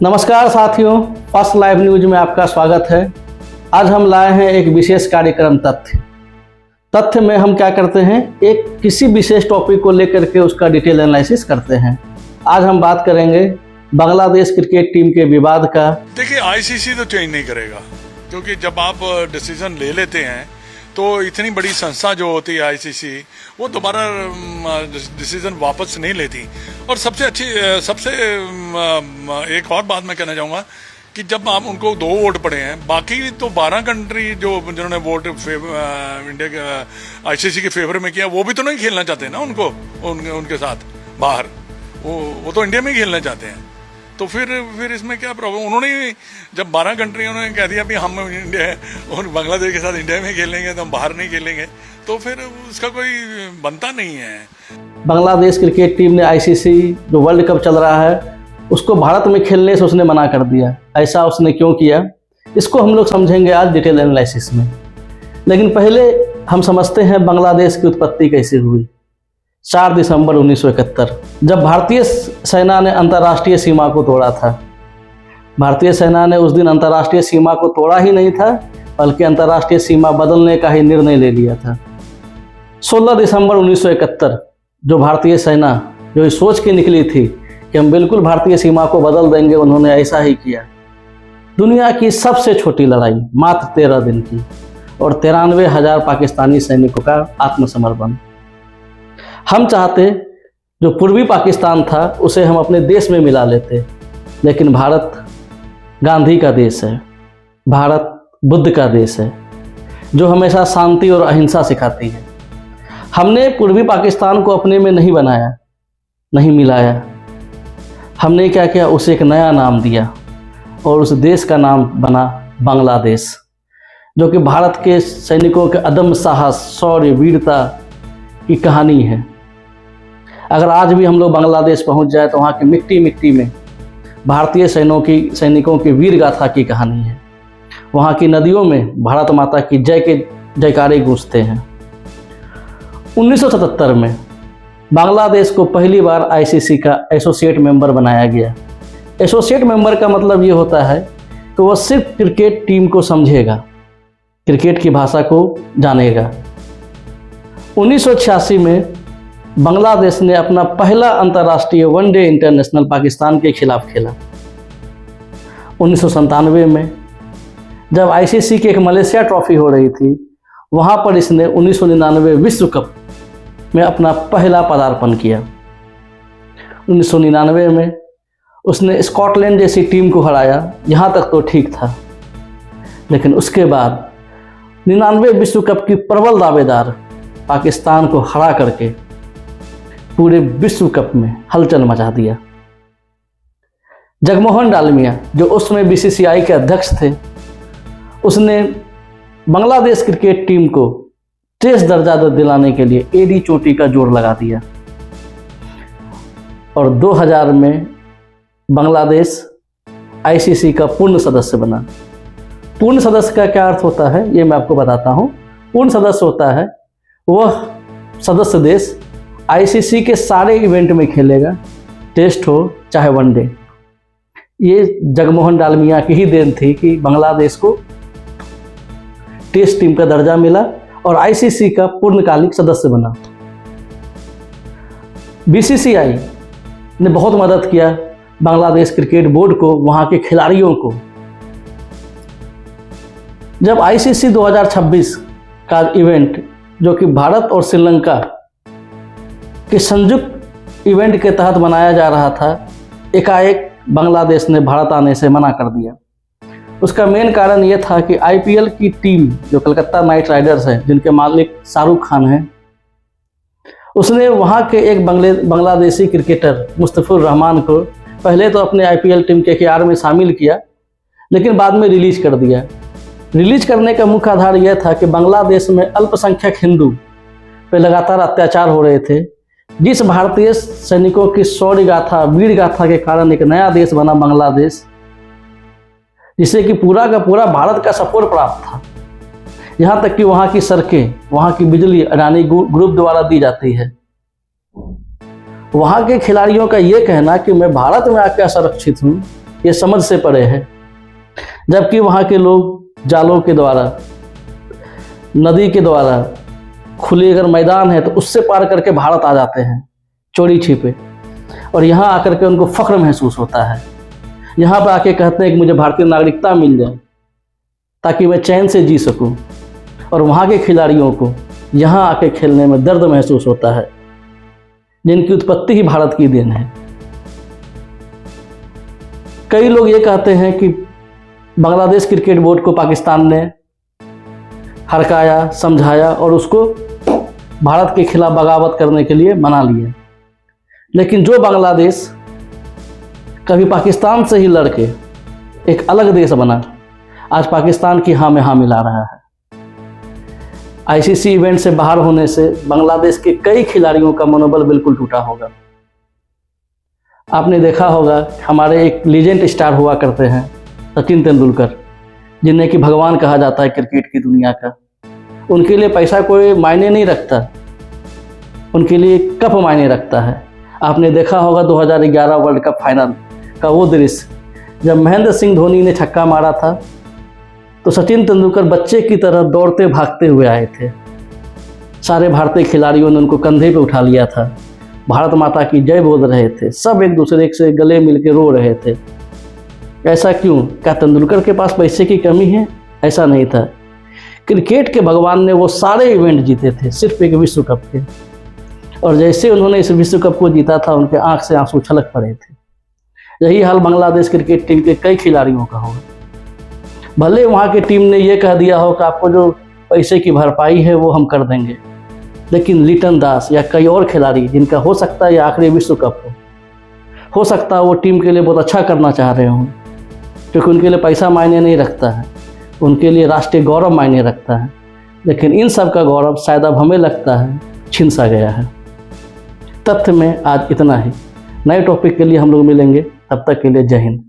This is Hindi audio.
नमस्कार साथियों, फर्स्ट लाइव न्यूज में आपका स्वागत है। आज हम लाए हैं एक विशेष कार्यक्रम तथ्य में हम क्या करते हैं, एक किसी विशेष टॉपिक को लेकर के उसका डिटेल एनालिसिस करते हैं। आज हम बात करेंगे बांग्लादेश क्रिकेट टीम के विवाद का। देखिए, आईसीसी तो चेंज नहीं करेगा, क्योंकि जब आप डिसीजन ले लेते हैं तो इतनी बड़ी संस्था जो होती है आईसीसी, वो दोबारा डिसीजन वापस नहीं लेती। और सबसे एक और बात मैं कहना चाहूँगा कि जब आप उनको 2 वोट पड़े हैं, बाकी तो 12 कंट्री जिन्होंने वोट इंडिया के आईसीसी के फेवर में किया, वो भी तो नहीं खेलना चाहते ना उनके साथ बाहर। वो तो इंडिया में ही खेलना चाहते हैं। तो फिर इसमें क्या प्रॉब्लम? उन्होंने जब 12 कंट्रियों ने कह दिया भी हम इंडिया और बांग्लादेश के साथ इंडिया में खेलेंगे, तो हम बाहर नहीं खेलेंगे, तो फिर उसका कोई बनता नहीं है। बांग्लादेश क्रिकेट टीम ने आईसीसी जो वर्ल्ड कप चल रहा है उसको भारत में खेलने से उसने मना कर दिया। ऐसा उसने क्यों किया, इसको हम लोग समझेंगे आज डिटेल एनालिसिस में। लेकिन पहले हम समझते हैं बांग्लादेश की उत्पत्ति कैसे हुई। 4 दिसंबर 1971, जब भारतीय सेना ने अंतर्राष्ट्रीय सीमा को तोड़ा था। भारतीय सेना ने उस दिन अंतर्राष्ट्रीय सीमा को तोड़ा ही नहीं था, बल्कि अंतर्राष्ट्रीय सीमा बदलने का ही निर्णय ले लिया था। 16 दिसंबर 1971 जो भारतीय सेना जो इस सोच के निकली थी कि हम बिल्कुल भारतीय सीमा को बदल देंगे, उन्होंने ऐसा ही किया। दुनिया की सबसे छोटी लड़ाई मात्र 13 दिन की, और 93,000 पाकिस्तानी सैनिकों का आत्मसमर्पण। हम चाहते जो पूर्वी पाकिस्तान था उसे हम अपने देश में मिला लेते, लेकिन भारत गांधी का देश है, भारत बुद्ध का देश है, जो हमेशा शांति और अहिंसा सिखाती है। हमने पूर्वी पाकिस्तान को अपने में नहीं बनाया, नहीं मिलाया। हमने क्या किया, उसे एक नया नाम दिया और उस देश का नाम बना बांग्लादेश, जो कि भारत के सैनिकों के अदम्य साहस, शौर्य, वीरता की कहानी है। अगर आज भी हम लोग बांग्लादेश पहुंच जाए तो वहाँ की मिट्टी में भारतीय सैनिकों की वीर गाथा की कहानी है। वहाँ की नदियों में भारत माता की जय के जयकारे गूंजते हैं। 1977 में बांग्लादेश को पहली बार आईसीसी का एसोसिएट मेंबर बनाया गया। एसोसिएट मेंबर का मतलब ये होता है कि वह सिर्फ क्रिकेट टीम को समझेगा, क्रिकेट की भाषा को जानेगा। 1986 में बांग्लादेश ने अपना पहला अंतर्राष्ट्रीय वनडे इंटरनेशनल पाकिस्तान के खिलाफ खेला। 1997 में जब आईसीसी की एक मलेशिया ट्रॉफी हो रही थी, वहाँ पर इसने 1999 विश्व कप में अपना पहला पदार्पण किया। 1999 में उसने स्कॉटलैंड जैसी टीम को हराया। यहाँ तक तो ठीक था, लेकिन उसके बाद 99 विश्व कप की प्रबल दावेदार पाकिस्तान को हरा करके पूरे विश्व कप में हलचल मचा दिया। जगमोहन डालमिया, जो उस समय बीसीसीआई के अध्यक्ष थे, उसने बांग्लादेश क्रिकेट टीम को टेस्ट दर्जा दिलाने के लिए एडी चोटी का जोर लगा दिया। और 2000 में बांग्लादेश आईसीसी का पूर्ण सदस्य बना। पूर्ण सदस्य का क्या अर्थ होता है, ये मैं आपको बताता हूँ। पूर्ण सदस्य होता है वह सदस्य देश आईसीसी के सारे इवेंट में खेलेगा, टेस्ट हो चाहे वनडे। ये जगमोहन डालमिया की ही देन थी कि बांग्लादेश को टेस्ट टीम का दर्जा मिला और आईसीसी का पूर्णकालिक सदस्य बना। बीसीसीआई ने बहुत मदद किया बांग्लादेश क्रिकेट बोर्ड को, वहाँ के खिलाड़ियों को। जब आईसीसी 2026 का इवेंट, जो कि भारत और श्रीलंका के संयुक्त इवेंट के तहत बनाया जा रहा था, एकाएक बांग्लादेश ने भारत आने से मना कर दिया। उसका मेन कारण यह था कि आईपीएल की टीम जो कलकत्ता नाइट राइडर्स है, जिनके मालिक शाहरुख खान हैं, उसने वहाँ के एक बांग्लादेशी क्रिकेटर मुस्तफिजुर रहमान को पहले तो अपने आईपीएल टीम के KKR में शामिल किया, लेकिन बाद में रिलीज कर दिया। रिलीज करने का मुख्य आधार यह था कि बांग्लादेश में अल्पसंख्यक हिंदू पे लगातार अत्याचार हो रहे थे। जिस भारतीय सैनिकों की शौर्य गाथा, वीर गाथा के कारण एक नया देश बना बांग्लादेश, जिसे कि पूरा का पूरा भारत का सपोर्ट प्राप्त था। यहाँ तक कि वहाँ की सड़कें, वहाँ की बिजली अडानी ग्रुप द्वारा दी जाती है। वहाँ के खिलाड़ियों का ये कहना कि मैं भारत में आकर सुरक्षित हूँ, ये समझ से परे है। जबकि वहाँ के लोग जालों के द्वारा, नदी के द्वारा, खुले अगर मैदान है तो उससे पार करके भारत आ जाते हैं चोरी छिपे, और यहाँ आकर के उनको फख्र महसूस होता है। यहाँ पर आके कहते हैं कि मुझे भारतीय नागरिकता मिल जाए ताकि मैं चैन से जी सकूं, और वहाँ के खिलाड़ियों को यहाँ आके खेलने में दर्द महसूस होता है, जिनकी उत्पत्ति ही भारत की देन है। कई लोग ये कहते हैं कि बांग्लादेश क्रिकेट बोर्ड को पाकिस्तान ने हरकाया, समझाया और उसको भारत के खिलाफ बगावत करने के लिए मना लिया। लेकिन जो बांग्लादेश कभी पाकिस्तान से ही लड़के एक अलग देश बना, आज पाकिस्तान की हाँ में हाँ मिला रहा है। आईसीसी इवेंट से बाहर होने से बांग्लादेश के कई खिलाड़ियों का मनोबल बिल्कुल टूटा होगा। आपने देखा होगा हमारे एक लीजेंड स्टार हुआ करते हैं सचिन तेंदुलकर, जिन्हें कि भगवान कहा जाता है क्रिकेट की दुनिया का। उनके लिए पैसा कोई मायने नहीं रखता, उनके लिए कप मायने रखता है। आपने देखा होगा 2011 वर्ल्ड कप फाइनल का वो दृश्य, जब महेंद्र सिंह धोनी ने छक्का मारा था तो सचिन तेंदुलकर बच्चे की तरह दौड़ते भागते हुए आए थे। सारे भारतीय खिलाड़ियों ने उनको कंधे पे उठा लिया था, भारत माता की जय बोल रहे थे, सब एक दूसरे से गले मिल के रो रहे थे। ऐसा क्यों? क्या तेंदुलकर के पास पैसे की कमी है? ऐसा नहीं था। क्रिकेट के भगवान ने वो सारे इवेंट जीते थे सिर्फ एक विश्व कप के, और जैसे उन्होंने इस विश्व कप को जीता था उनके आंख से आंसू छलक पड़े थे। यही हाल बांग्लादेश क्रिकेट टीम के कई खिलाड़ियों का होगा। भले वहाँ की टीम ने ये कह दिया हो कि आपको जो पैसे की भरपाई है वो हम कर देंगे, लेकिन लिटन दास या कई और खिलाड़ी जिनका हो सकता है ये आखिरी विश्व कप हो सकता है वो टीम के लिए बहुत अच्छा करना चाह रहे हों, क्योंकि उनके लिए पैसा मायने नहीं रखता है, उनके लिए राष्ट्रीय गौरव मायने रखता है। लेकिन इन सब का गौरव शायद अब हमें लगता है छिन सा गया है। तथ्य में आज इतना ही। नए टॉपिक के लिए हम लोग मिलेंगे, तब तक के लिए जय हिंद।